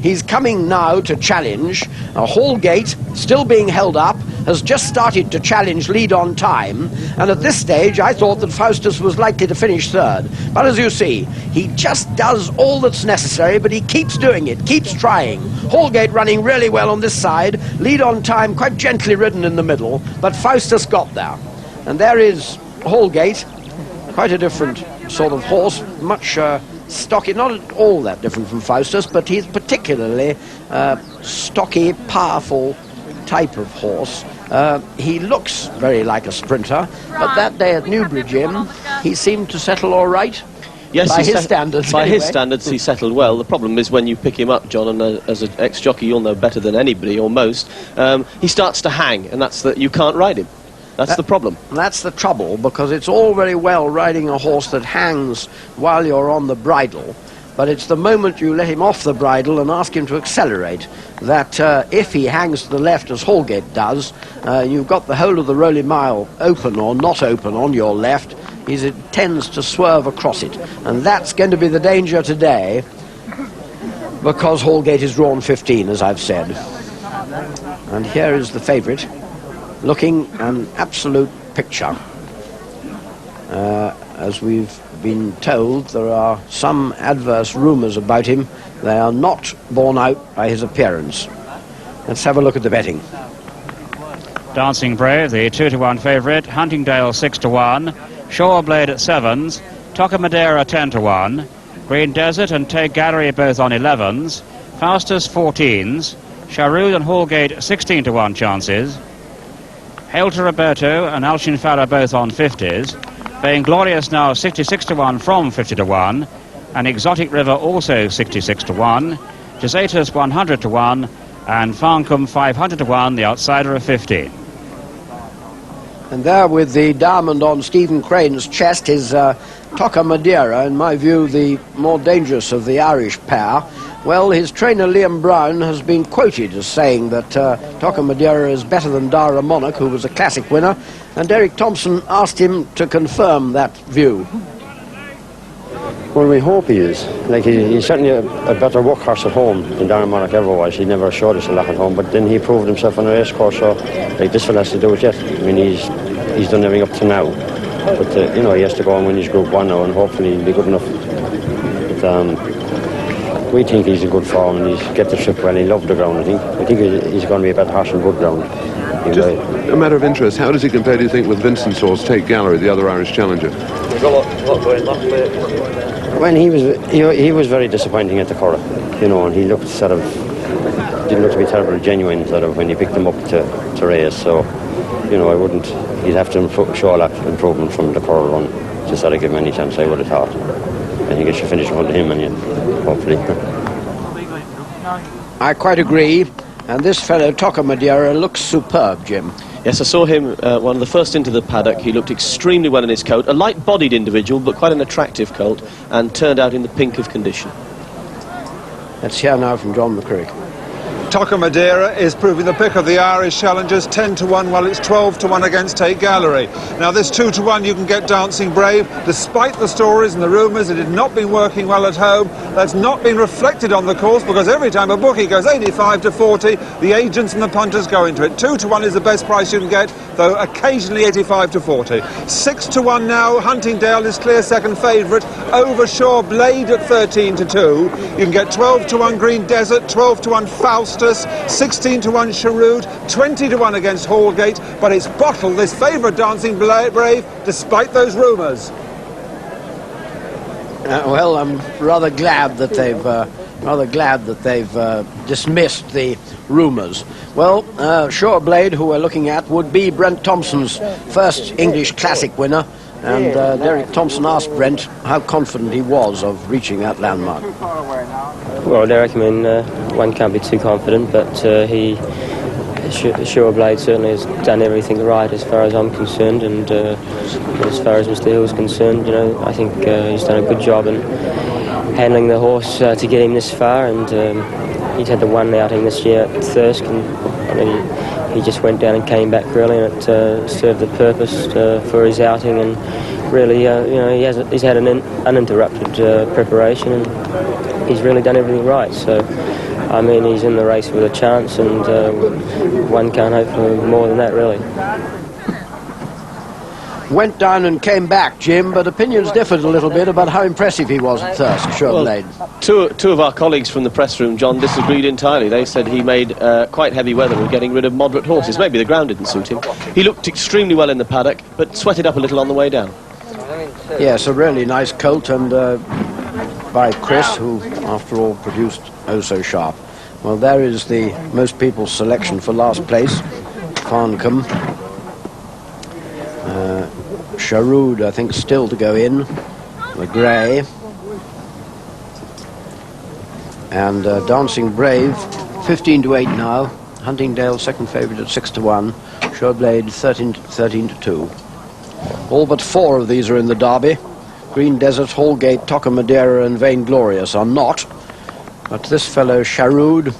He's coming now to challenge. Hallgate, still being held up, has just started to challenge Lead on Time, and at this stage I thought that Faustus was likely to finish third. But as you see, he just does all that's necessary, but he keeps doing it, keeps trying. Hallgate running really well on this side, Lead on Time quite gently ridden in the middle, but Faustus got there. And there is Hallgate, quite a different sort of horse, much stocky, not at all that different from Faustus, but he's particularly stocky, powerful type of horse. He looks very like a sprinter, but that day at Newbridge Inn, he seemed to settle all right. Yes, by his standards. By anyway. his standards, he settled well. The problem is when you pick him up, John, and as an ex-jockey, you'll know better than anybody or most. He starts to hang, and that's that. You can't ride him. That's the problem. That's the trouble, because it's all very well riding a horse that hangs while you're on the bridle, but it's the moment you let him off the bridle and ask him to accelerate that if he hangs to the left as Hallgate does, you've got the whole of the Rolling Mile open or not open on your left. It tends to swerve across it, and that's going to be the danger today, because Hallgate is drawn 15, as I've said. And here is the favourite, looking an absolute picture. As we've been told, there are some adverse rumours about him. They are not borne out by his appearance. Let's have a look at the betting. Dancing Brave, the 2-to-1 favourite. Huntingdale 6-to-1. Shoreblade at 7s. Toca 10-to-1. Green Desert and Take Gallery both on 11s. Faustus 14s. Charroud and Hallgate 16-to-1 chances. Hail to Roberto and Alchin Farah both on 50s. Being Glorious now 66-to-1 from 50-to-1. And Exotic River also 66-to-1. Gisatus 100-to-1. And Farncombe 500-to-1, the outsider of 15. And there with the diamond on Stephen Crane's chest is Toca Madeira, in my view the more dangerous of the Irish pair. Well, his trainer Liam Brown has been quoted as saying that Toca Madeira is better than Dara Monarch, who was a classic winner, and Derek Thompson asked him to confirm that view. Well, we hope he is. Like, he's certainly a better workhorse at home than Dara Monarch ever was. He never showed us a lot at home, but then he proved himself on a race course, so like, this fella has to do it yet. I mean, he's done everything up to now, but you know, he has to go and win his Group 1 now, and hopefully he'll be good enough. But we think he's in good form, and he's get the trip well. He loved the ground. I think he's going to be a better horse on good ground. Just a matter of interest, how does he compare, do you think, with Vincent's horse, Take Gallery, the other Irish challenger? Well, he was very disappointing at the Curragh, you know, and he looked sort of, didn't look to be terribly genuine sort of when you picked him up to race, so, you know, he'd have to show a lot of improvement from the Curragh run to sort of give him any chance, I would have thought. I think it should finish in front of him, and hopefully. I quite agree, and this fellow Toca Madeira looks superb, Jim. Yes, I saw him one of the first into the paddock. He looked extremely well in his coat. A light-bodied individual, but quite an attractive colt, and turned out in the pink of condition. Let's hear now from John McCurrick. Toca Madeira is proving the pick of the Irish challengers, 10-to-1, while it's 12-to-1 against Take Gallery. Now this 2-to-1 you can get Dancing Brave. Despite the stories and the rumours, it had not been working well at home. That's not been reflected on the course, because every time a bookie goes 85 to 40, the agents and the punters go into it. 2-to-1 is the best price you can get, though occasionally 85 to 40. 6-to-1 now, Huntingdale is clear second favourite, over Shoreblade at 13-to-2. You can get 12-to-1 Green Desert, 12-to-1 Faustus, 16-to-1 Charroud, 20-to-1 against Hallgate, but it's Bottle, this favourite Dancing Brave, despite those rumours. Well, I'm rather glad that they've dismissed the rumours. Well, Shoreblade, who we're looking at, would be Brent Thompson's first English Classic winner, and Derek Thompson asked Brent how confident he was of reaching that landmark. Well, Derek, I mean, one can't be too confident, but Shoreblade certainly has done everything right as far as I'm concerned, and as far as Mr. Hill's concerned, you know, I think he's done a good job in handling the horse to get him this far, and he's had the one outing this year at Thirsk, and I mean, he just went down and came back really, and it served the purpose for his outing, and really, you know, he's had an uninterrupted preparation, and he's really done everything right. So I mean, he's in the race with a chance, and one can't hope for more than that, really. Went down and came back, Jim, but opinions differed a little bit about how impressive he was at Thirsk, Sure Blade. Two of our colleagues from the press room, John, disagreed entirely. They said he made quite heavy weather of getting rid of moderate horses. Maybe the ground didn't suit him. He looked extremely well in the paddock, but sweated up a little on the way down. Yes, a really nice colt, and by Chris, who, after all, produced Oh So Sharp. Well, there is the most people's selection for last place. Farncombe. Sharud, I think, still to go in. The grey. And Dancing Brave, 15-8 now. Huntingdale, second favourite at 6-1. Sureblade, 13-2. All but 4 of these are in the Derby. Green Desert, Hallgate, Toca Madeira and Vainglorious are not. But this fellow, Sharud,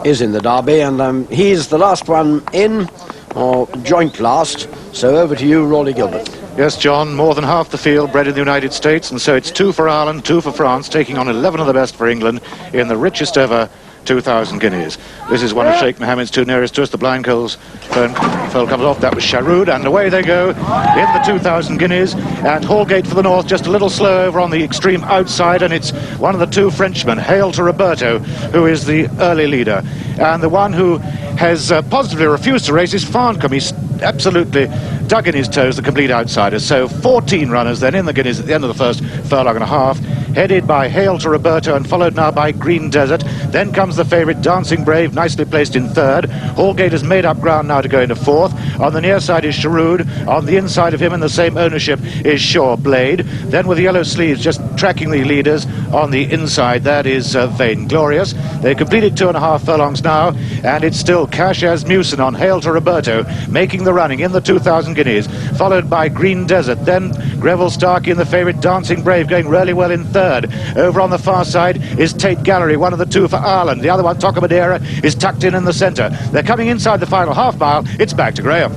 is in the Derby, and he's the last one in, or joint last. So over to you, Rawley Gilbert. Yes, John, more than half the field bred in the United States, and so it's 2 for Ireland, 2 for France, taking on 11 of the best for England in the richest ever 2,000 guineas. This is one of Sheikh Mohammed's 2 nearest to us. The blind foal comes off. That was Sharud, and away they go in the 2,000 guineas. And Hallgate for the north, just a little slow over on the extreme outside, and it's one of the 2 Frenchmen, Hail to Roberto, who is the early leader. And the one who has positively refused to race is Farncombe. He's absolutely dug in his toes, the complete outsider. So 14 runners then in the guineas at the end of the first furlong and a half, headed by Hail to Roberto and followed now by Green Desert. Then comes the favourite Dancing Brave, nicely placed in 3rd. Hallgate has made up ground now to go into 4th. On the near side is Sharud. On the inside of him in the same ownership is Sure Blade. Then with the yellow sleeves just tracking the leaders on the inside, that is Vainglorious. They completed 2.5 furlongs now, and it's still Cash as Mewson on Hail to Roberto, making the running in the 2,000 guineas, followed by Green Desert. Then Greville Starkey and the favourite Dancing Brave going really well in 3rd. Over on the far side is Tate Gallery, one of the 2 for Ireland. The other one, Toca Madeira, is tucked in the centre. They're coming inside the final half mile. It's back to Graham.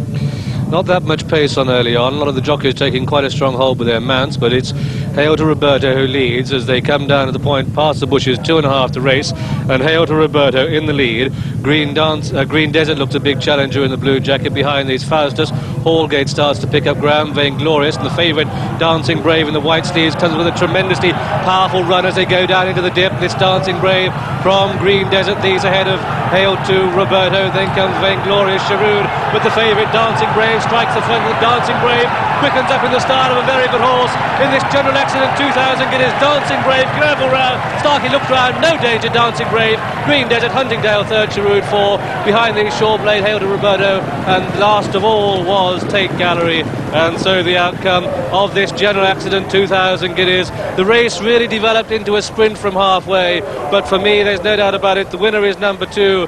Not that much pace on early on. A lot of the jockeys taking quite a strong hold with their mounts, but it's Hail to Roberto who leads as they come down to the point past the bushes, 2.5 to race, and Hail to Roberto in the lead. Green Desert looks a big challenger in the blue jacket. Behind these Faustus, Hallgate starts to pick up ground. Vainglorious and the favourite Dancing Brave in the white sleeves comes with a tremendously powerful run as they go down into the dip. This Dancing Brave from Green Desert leads ahead of Hail to Roberto. Then comes Vainglorious. Sharud with the favourite Dancing Brave strikes the front of the Dancing Brave, quickens up in the start of a very good horse in this general accident 2,000 guineas. Dancing Brave, careful round. Starkey looked round, no danger. Dancing Brave, Green Desert, Huntingdale 3rd, Sharud 4. Behind these Sure Blade, Hail to Roberto, and last of all was Tate Gallery. And so the outcome of this general accident 2,000 guineas. The race really developed into a sprint from halfway, but for me there's no doubt about it, the winner is number 2.